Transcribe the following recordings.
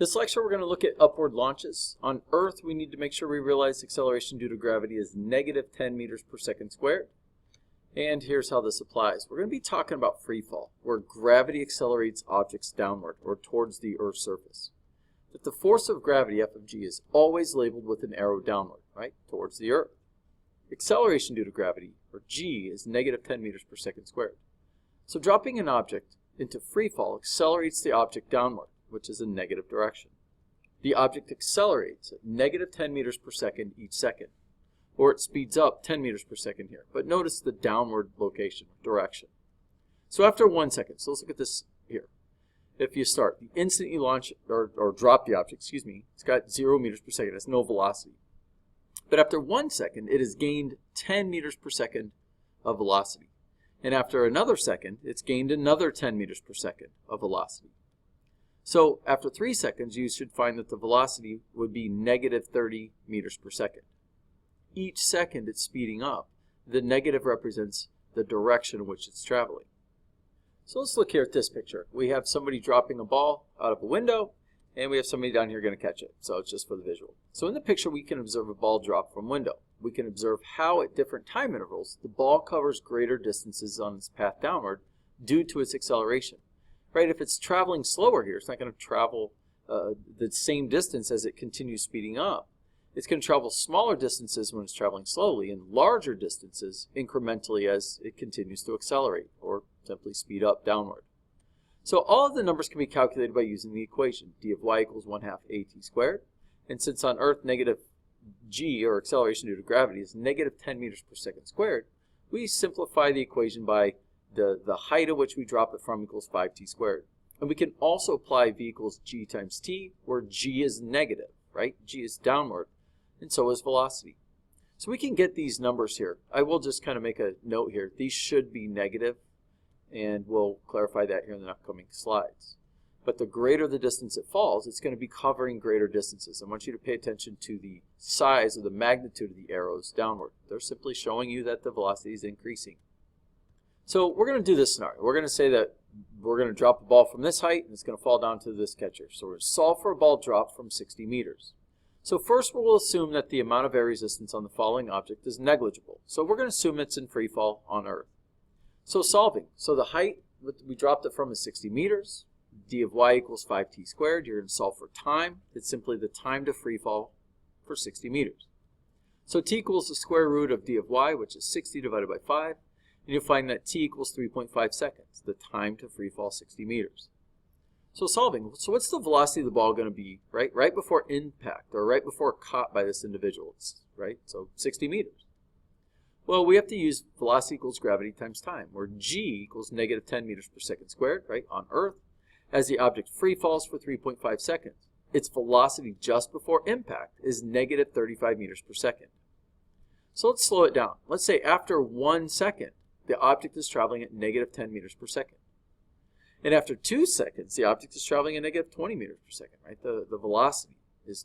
This lecture we're going to look at upward launches. On Earth, we need to make sure we realize acceleration due to gravity is negative 10 meters per second squared. And here's how this applies. We're going to be talking about free fall, where gravity accelerates objects downward or towards the Earth's surface. That the force of gravity, F of g, is always labeled with an arrow downward, right, towards the Earth. Acceleration due to gravity, or g, is negative 10 meters per second squared. So dropping an object into free fall accelerates the object downward, which is a negative direction. The object accelerates at negative 10 meters per second each second, or it speeds up 10 meters per second here. But notice the downward location, direction. So after 1 second, so let's look at this here. If you start, the instant you launch or drop the object, it's got 0 meters per second, it's no velocity. But after 1 second, it has gained 10 meters per second of velocity. And after another second, it's gained another 10 meters per second of velocity. So after 3 seconds, you should find that the velocity would be negative 30 meters per second. Each second it's speeding up, the negative represents the direction in which it's traveling. So let's look here at this picture. We have somebody dropping a ball out of a window, and we have somebody down here going to catch it. So it's just for the visual. So in the picture, we can observe a ball drop from window. We can observe how at different time intervals, the ball covers greater distances on its path downward due to its acceleration. Right, if it's traveling slower here, it's not going to travel the same distance as it continues speeding up. It's going to travel smaller distances when it's traveling slowly and larger distances incrementally as it continues to accelerate or simply speed up downward. So all of the numbers can be calculated by using the equation d of y equals 1/2 at squared. And since on Earth negative g, or acceleration due to gravity, is negative 10 meters per second squared, we simplify the equation by the height at which we drop it from equals 5t squared. And we can also apply v equals g times t, where g is negative, right? G is downward, and so is velocity. So we can get these numbers here. I will just kind of make a note here. These should be negative, and we'll clarify that here in the upcoming slides. But the greater the distance it falls, it's going to be covering greater distances. I want you to pay attention to the size or the magnitude of the arrows downward. They're simply showing you that the velocity is increasing. So we're going to do this scenario. We're going to say that we're going to drop a ball from this height and it's going to fall down to this catcher. So we're going to solve for a ball drop from 60 meters. So first we'll assume that the amount of air resistance on the falling object is negligible. So we're going to assume it's in free fall on Earth. So solving. So the height we dropped it from is 60 meters. D of y equals 5t squared. You're going to solve for time. It's simply the time to free fall for 60 meters. So t equals the square root of d of y, which is 60 divided by 5. And you'll find that t equals 3.5 seconds, the time to free fall 60 meters. So solving, so what's the velocity of the ball going to be right before impact, or right before caught by this individual, right? So 60 meters. Well, we have to use velocity equals gravity times time, where g equals negative 10 meters per second squared, right, on Earth. As the object free falls for 3.5 seconds, its velocity just before impact is negative 35 meters per second. So let's slow it down. Let's say after 1 second, the object is traveling at negative 10 meters per second. And after 2 seconds, the object is traveling at negative 20 meters per second, right? The velocity is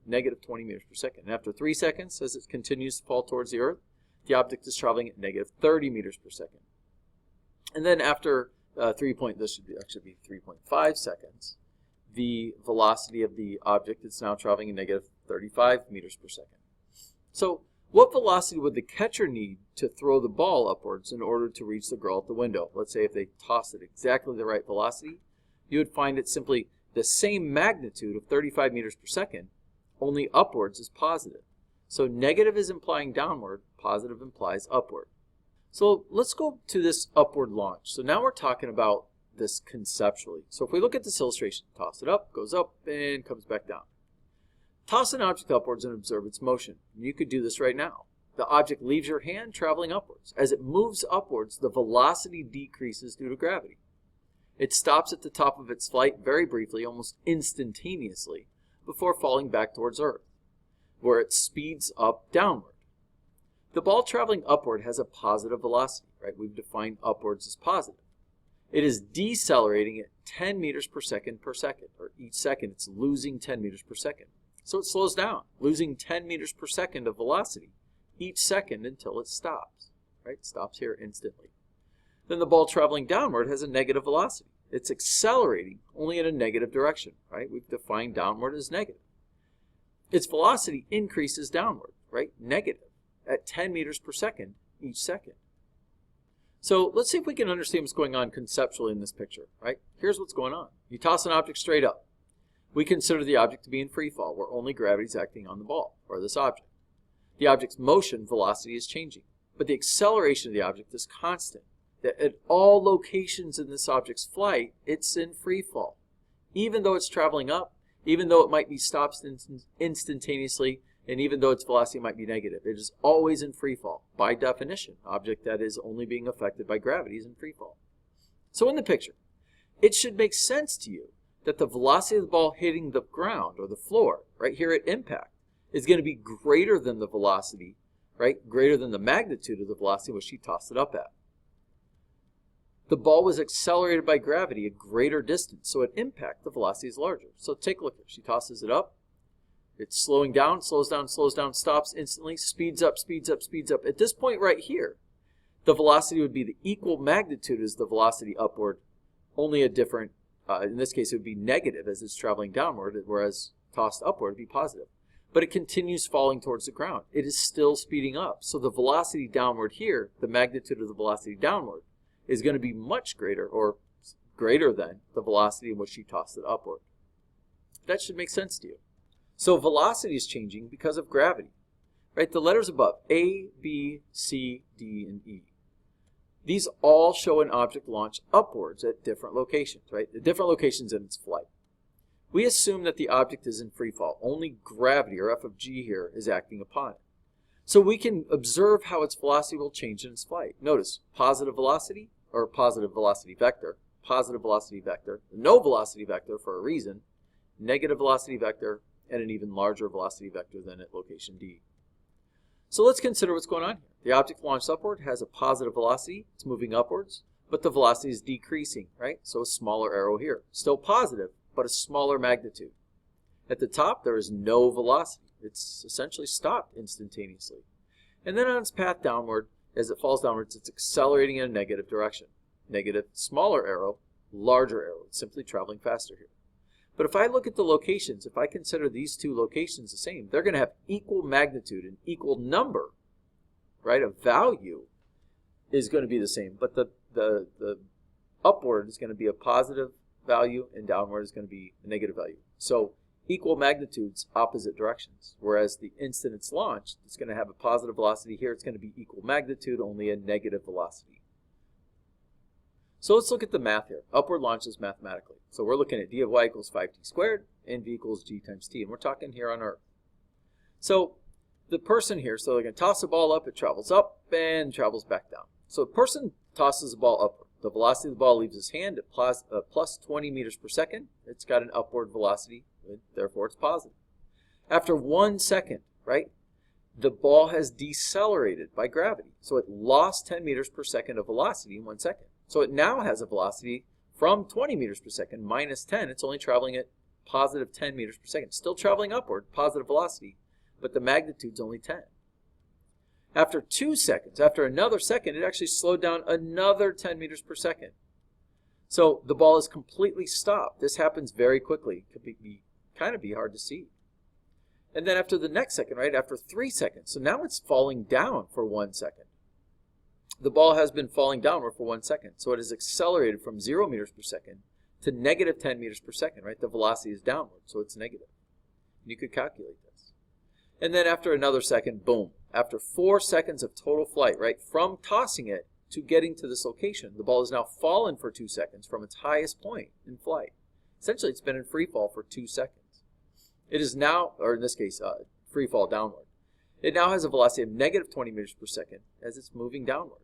negative 20 meters per second. And after 3 seconds, as it continues to fall towards the Earth, the object is traveling at negative 30 meters per second. And then after this should actually be 3.5 seconds, the velocity of the object is now traveling at negative 35 meters per second. So what velocity would the catcher need to throw the ball upwards in order to reach the girl at the window? Let's say if they tossed it exactly the right velocity, you would find it simply the same magnitude of 35 meters per second, only upwards is positive. So negative is implying downward, positive implies upward. So let's go to this upward launch. So now we're talking about this conceptually. So if we look at this illustration, toss it up, goes up, and comes back down. Toss an object upwards and observe its motion. You could do this right now. The object leaves your hand traveling upwards. As it moves upwards, the velocity decreases due to gravity. It stops at the top of its flight very briefly, almost instantaneously, before falling back towards Earth, where it speeds up downward. The ball traveling upward has a positive velocity, right? We've defined upwards as positive. It is decelerating at 10 meters per second, or each second it's losing 10 meters per second. So it slows down, losing 10 meters per second of velocity each second until it stops, right? Stops here instantly. Then the ball traveling downward has a negative velocity. It's accelerating only in a negative direction, right? We've defined downward as negative. Its velocity increases downward, right? Negative at 10 meters per second each second. So let's see if we can understand what's going on conceptually in this picture, right? Here's what's going on. You toss an object straight up. We consider the object to be in free fall, where only gravity is acting on the ball, or this object. The object's motion velocity is changing, but the acceleration of the object is constant. That at all locations in this object's flight, it's in free fall. Even though it's traveling up, even though it might be stopped instantaneously, and even though its velocity might be negative, it is always in free fall. By definition, object that is only being affected by gravity is in free fall. So in the picture, it should make sense to you that the velocity of the ball hitting the ground or the floor, right here at impact, is going to be greater than the velocity, right? Greater than the magnitude of the velocity which she tossed it up at. The ball was accelerated by gravity a greater distance, so at impact, the velocity is larger. So take a look here. She tosses it up. It's slowing down, slows down, stops instantly, speeds up, speeds up, speeds up. At this point right here, the velocity would be the equal magnitude as the velocity upward, only a different, in this case it would be negative as it's traveling downward, whereas tossed upward would be positive. But it continues falling towards the ground. It is still speeding up. So the velocity downward here, the magnitude of the velocity downward, is going to be much greater, or greater than, the velocity in which she tossed it upward. That should make sense to you. So velocity is changing because of gravity, right? The letters above, A, B, C, D, and E. These all show an object launch upwards at different locations, right? At different locations in its flight. We assume that the object is in free fall. Only gravity, or F of G here, is acting upon it. So we can observe how its velocity will change in its flight. Notice, positive velocity, or positive velocity vector, no velocity vector for a reason, negative velocity vector, and an even larger velocity vector than at location D. So let's consider what's going on here. The object launched upward has a positive velocity, it's moving upwards, but the velocity is decreasing, right? So a smaller arrow here. Still positive, but a smaller magnitude. At the top, there is no velocity. It's essentially stopped instantaneously. And then on its path downward, as it falls downwards, it's accelerating in a negative direction. Negative, smaller arrow, larger arrow. It's simply traveling faster here. But if I look at the locations, if I consider these two locations the same, they're going to have equal magnitude and equal number, right? A value is going to be the same, but the upward is going to be a positive value and downward is going to be a negative value. So equal magnitudes, opposite directions. Whereas the instant it's launched, it's going to have a positive velocity here. It's going to be equal magnitude, only a negative velocity. So let's look at the math here. Upward launches mathematically. So we're looking at d of y equals 5t squared and v equals g times t. And we're talking here on Earth. So the person here, so they're going to toss the ball up. It travels up and travels back down. So the person tosses the ball upward. The velocity of the ball leaves his hand at plus 20 meters per second. It's got an upward velocity, therefore it's positive. After 1 second, right, the ball has decelerated by gravity. So it lost 10 meters per second of velocity in 1 second. So it now has a velocity from 20 meters per second minus 10. It's only traveling at positive 10 meters per second. Still traveling upward, positive velocity, but the magnitude's only 10. After 2 seconds, after another second, it actually slowed down another 10 meters per second. So the ball is completely stopped. This happens very quickly. It could kind of be hard to see. And then after the next second, right, after 3 seconds, so now it's falling down for 1 second. The ball has been falling downward for 1 second, so it has accelerated from 0 meters per second to negative 10 meters per second, right? The velocity is downward, so it's negative. You could calculate this. And then after another second, boom. After 4 seconds of total flight, right, from tossing it to getting to this location, the ball has now fallen for 2 seconds from its highest point in flight. Essentially, it's been in free fall for 2 seconds. It is now, or in this case, free fall downward. It now has a velocity of negative 20 meters per second as it's moving downward.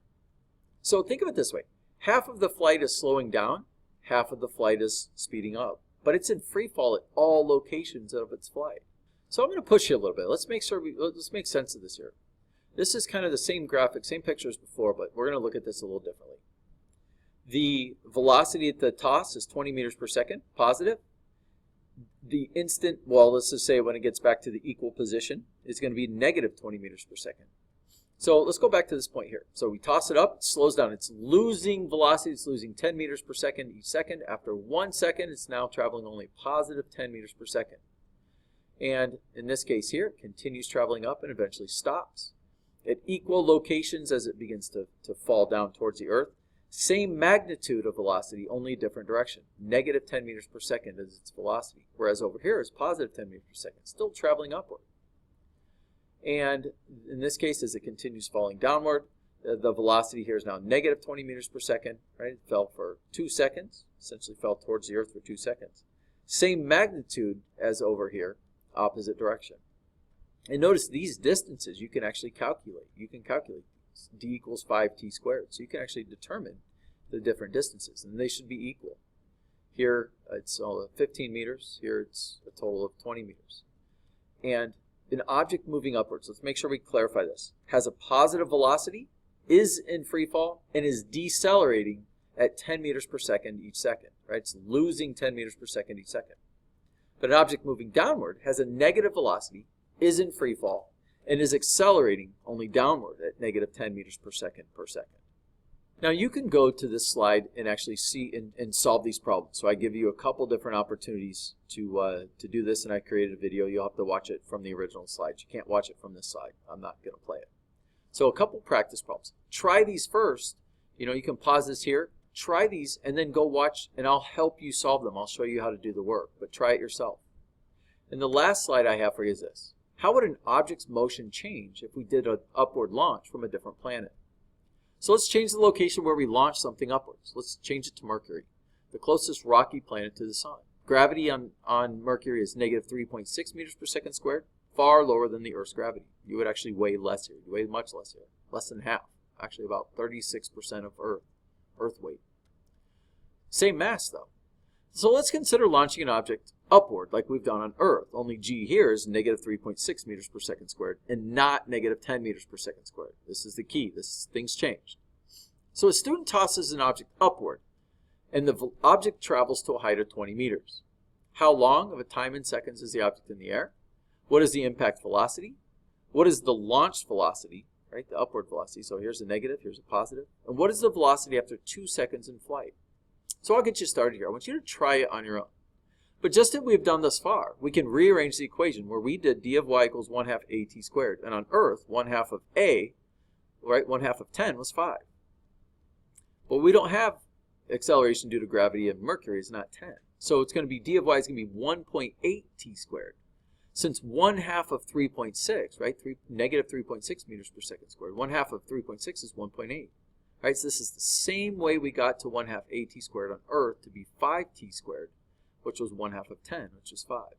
So think of it this way. Half of the flight is slowing down, half of the flight is speeding up. But it's in free fall at all locations of its flight. So I'm going to push you a little bit. Let's make sense of this here. This is kind of the same graphic, same picture as before, but we're going to look at this a little differently. The velocity at the toss is 20 meters per second, positive. The instant, well, let's just say when it gets back to the equal position, is going to be negative 20 meters per second. So let's go back to this point here. So we toss it up, it slows down. It's losing velocity. It's losing 10 meters per second each second. After 1 second, it's now traveling only positive 10 meters per second. And in this case here, it continues traveling up and eventually stops. At equal locations as it begins to fall down towards the Earth, same magnitude of velocity, only a different direction. Negative 10 meters per second is its velocity, whereas over here is positive 10 meters per second, still traveling upward. And in this case, as it continues falling downward, the velocity here is now negative 20 meters per second, right? It fell for 2 seconds, essentially fell towards the Earth for 2 seconds. Same magnitude as over here, opposite direction. And notice these distances you can actually calculate. You can calculate these. D equals 5t squared. So you can actually determine the different distances, and they should be equal. Here it's 15 meters. Here it's a total of 20 meters. And an object moving upwards, let's make sure we clarify this, has a positive velocity, is in free fall, and is decelerating at 10 meters per second each second. Right? It's losing 10 meters per second each second. But an object moving downward has a negative velocity, is in free fall, and is accelerating only downward at negative 10 meters per second per second. Now you can go to this slide and actually see and solve these problems. So I give you a couple different opportunities to do this, and I created a video. You'll have to watch it from the original slides. You can't watch it from this slide. I'm not going to play it. So a couple practice problems. Try these first. You can pause this here. Try these and then go watch, and I'll help you solve them. I'll show you how to do the work, but try it yourself. And the last slide I have for you is this. How would an object's motion change if we did an upward launch from a different planet? So let's change the location where we launch something upwards. Let's change it to Mercury, the closest rocky planet to the Sun. Gravity on Mercury is negative 3.6 meters per second squared, far lower than the Earth's gravity. You would actually weigh less here. You weigh much less here, less than half, actually about 36% of Earth weight. Same mass though. So let's consider launching an object upward like we've done on Earth. Only g here is negative 3.6 meters per second squared and not negative 10 meters per second squared. This is the key. Things changed. So a student tosses an object upward and the object travels to a height of 20 meters. How long of a time in seconds is the object in the air? What is the impact velocity? What is the launch velocity, right? The upward velocity. So here's a negative, here's a positive. And what is the velocity after 2 seconds in flight? So I'll get you started here. I want you to try it on your own. But just as we've done thus far, we can rearrange the equation where we did d of y equals 1/2 at squared. And on Earth, 1/2 of a, right, 1/2 of 10 was 5. But we don't have acceleration due to gravity, and Mercury is not 10. So it's going to be d of y is going to be 1.8 t squared. Since 1/2 of 3.6, right, negative 3.6 meters per second squared, 1/2 of 3.6 is 1.8. Right, so this is the same way we got to 1/2 at squared on Earth to be 5t squared, which was 1/2 of 10, which is 5.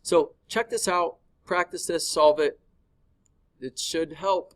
So check this out, practice this, solve it. It should help